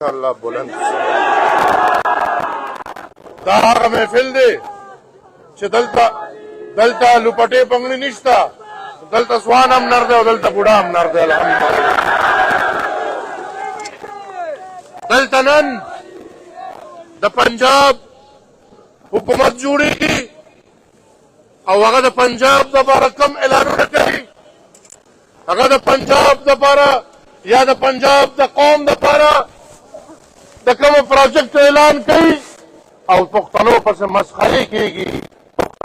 अल्लाह बुलंद दाग महफिल दे दलता लुपटे पंगड़ी निश्ता दलता स्वान हम नर दे दलता बुढ़ा हम नर दे दलता नन द पंजाब हुकूमत जुड़ी और अगर द पंजाब दोबारा कम ऐलान न करी अगर द पंजाब दोबारा या द पंजाब द कौम दोबारा कम प्रोजेक्ट ऐलान कई और पुख्तनों पर से मस्खरी की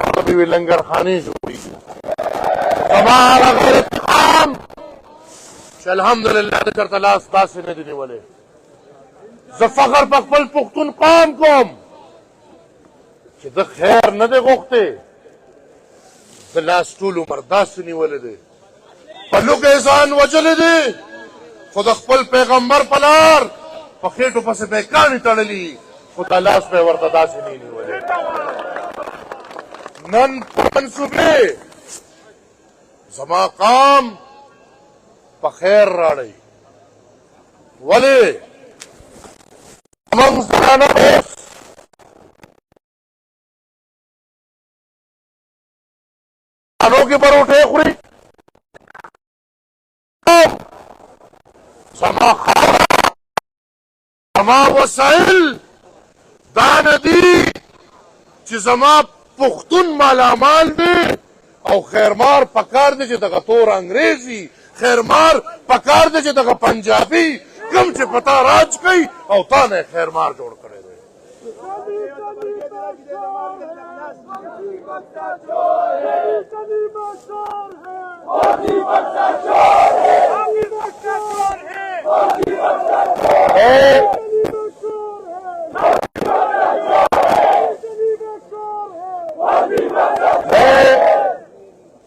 कभी भी लंगर खानी जोड़ी हमारा काम अल्हम्दुलिल्लाह करतला से न देने वाले जफर पकपल पुख्तन काम कौम खैर न दे गोखते लास्टूल उमरदास नहीं वाले दे पल्लू के एहसान वजले दे खुद अखपल पैगंबर पलार पखेटो पसे बेकानी तड़ली खुदा लाश पे वर्तदा से नहीं वाले नन मनसूबे जमा काम पखेर राड़ी वले मुस्ताना के पर उठे खुरी जमा जमा वसाइल दानदी जमा पुख्तुन मालामाल दे और खैरमार पकार दे जगह तोर अंग्रेजी खैरमार पकार दे जगह पंजाबी कम से पता राज कई और ताने खैरमार जोड़ करे दे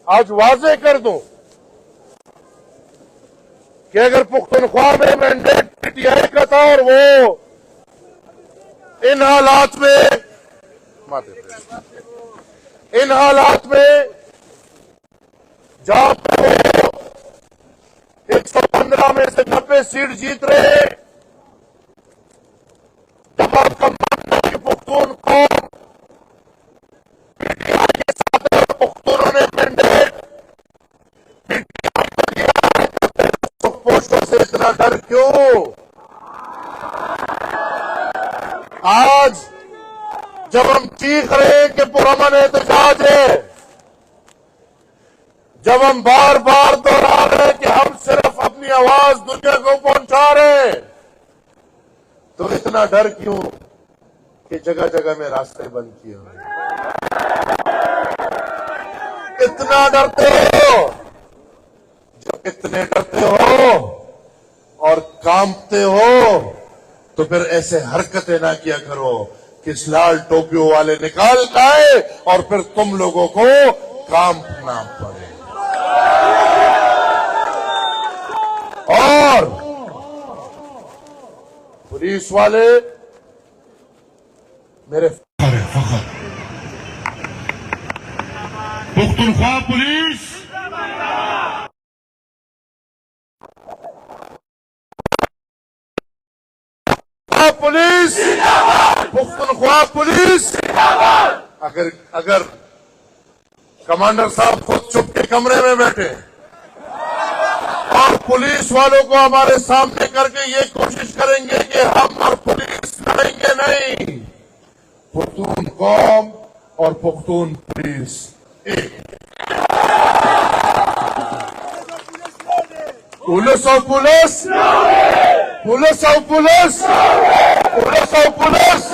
आज वाजे कर दूं कि अगर पुख्तनख्वा में मैंडेट पीटीआई का था और वो इन हालात में जहां पर 115 में से 90 सीट जीत रहे जब आप कमांडर की पुख्तून को पीटीआई के साथ पुख्तूनों ने मैंडेट पीटीआई को दिया पोस्टों से इतना डर क्यों आज जब हम चीख रहे हैं कि पुरअमन एहतजाज है जब हम बार बार दोहरा रहे हैं कि हम सिर्फ अपनी आवाज दुनिया को पहुंचा रहे हैं तो इतना डर क्यों कि जगह जगह में रास्ते बंद किए हुए इतना डरते हो जब इतने डरते हो और कांपते हो तो फिर ऐसे हरकतें ना किया करो कि इस लाल टोपियों वाले निकाल लाए और फिर तुम लोगों को कांपना पड़े और पुलिस वाले मेरे Pakhtunkhwa police police Pakhtunkhwa police अगर कमांडर साहब खुद चुप के कमरे में बैठे और पुलिस वालों को हमारे सामने करके ये कोशिश करेंगे कि हम और पुलिस लड़ेंगे नहीं पुख्तून कौम और पुख्तून पुलिस एक पुलिस और पुलिस पुलिस और पुलिस पुलिस और पुलिस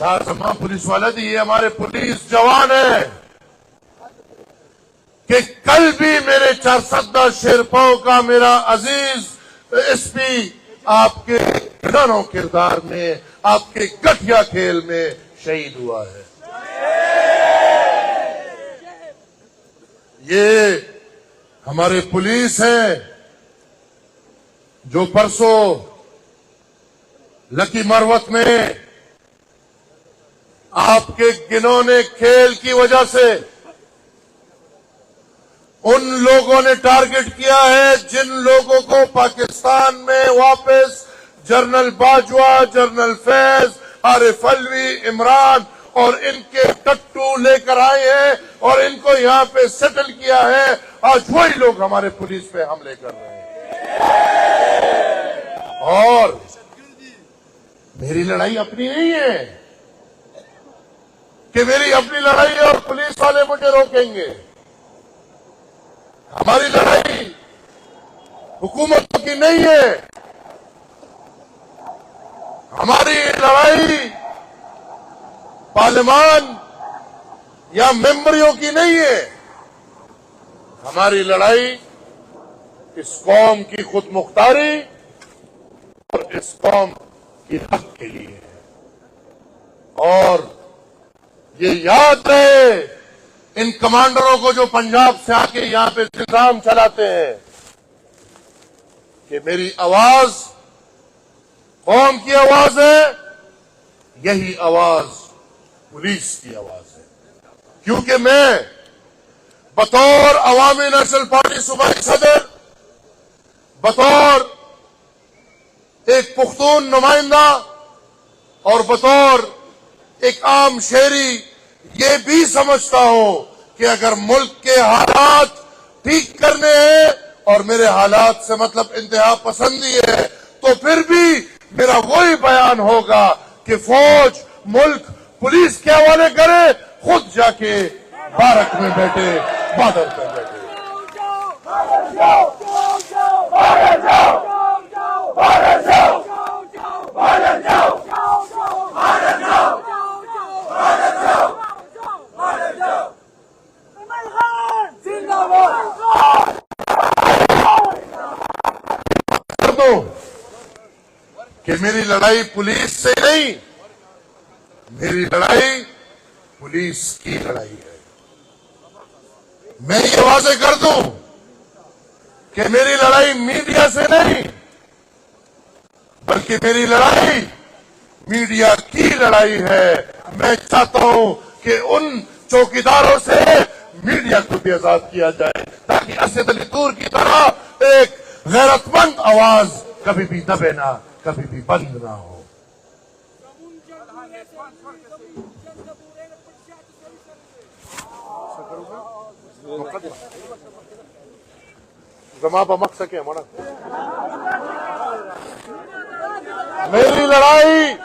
तमाम पुलिस वाले दी ये हमारे पुलिस जवान है कि कल भी मेरे 400 शेरपाओं का मेरा अजीज एसपी आपके घरों किरदार में आपके गठिया खेल में शहीद हुआ है ये हमारे पुलिस है जो परसों लकी मरवत में आपके गिनौने खेल की वजह से उन लोगों ने टारगेट किया है जिन लोगों को पाकिस्तान में वापस जनरल बाजवा, जनरल फैज, आरिफ अलवी, इमरान और इनके टट्टू लेकर आए हैं और इनको यहाँ पे सेटल किया है। आज वही लोग हमारे पुलिस पे हमले कर रहे हैं। और मेरी लड़ाई अपनी नहीं है कि मेरी अपनी लड़ाई है और पुलिस वाले मुझे रोकेंगे। हमारी लड़ाई हुकूमतों की नहीं है, हमारी लड़ाई पार्लियामान या मेंबरियों की नहीं है। हमारी लड़ाई इस कौम की खुद मुख्तारी और इस कौम की हक के लिए है। और ये याद रहे इन कमांडरों को जो पंजाब से आके यहां पे निजाम चलाते हैं कि मेरी आवाज कौम की आवाज है, यही आवाज पुलिस की आवाज है। क्योंकि मैं बतौर अवामी नेशनल पार्टी सूबाई सदर, बतौर एक पुख्तून नुमाइंदा और बतौर एक आम शहरी ये भी समझता हूं कि अगर मुल्क के हालात ठीक करने हैं और मेरे हालात से मतलब इंतहा पसंदी है, तो फिर भी मेरा वही बयान होगा कि फौज मुल्क पुलिस के हवाले करे, खुद जाके बारक में बैठे, बादल पे बैठे। कि मेरी लड़ाई पुलिस से नहीं, मेरी लड़ाई पुलिस की लड़ाई है। मैं ये वादे कर दूं कि मेरी लड़ाई मीडिया से नहीं, बल्कि मेरी लड़ाई मीडिया की लड़ाई है। मैं चाहता हूं कि उन चौकीदारों से मीडिया को भी आजाद किया जाए ताकि असद अली तूर की तरह एक गैरतमंद आवाज कभी भी दबे ना, कभी भी बंद ना हो। जमा बमक सके हमारा मेरी लड़ाई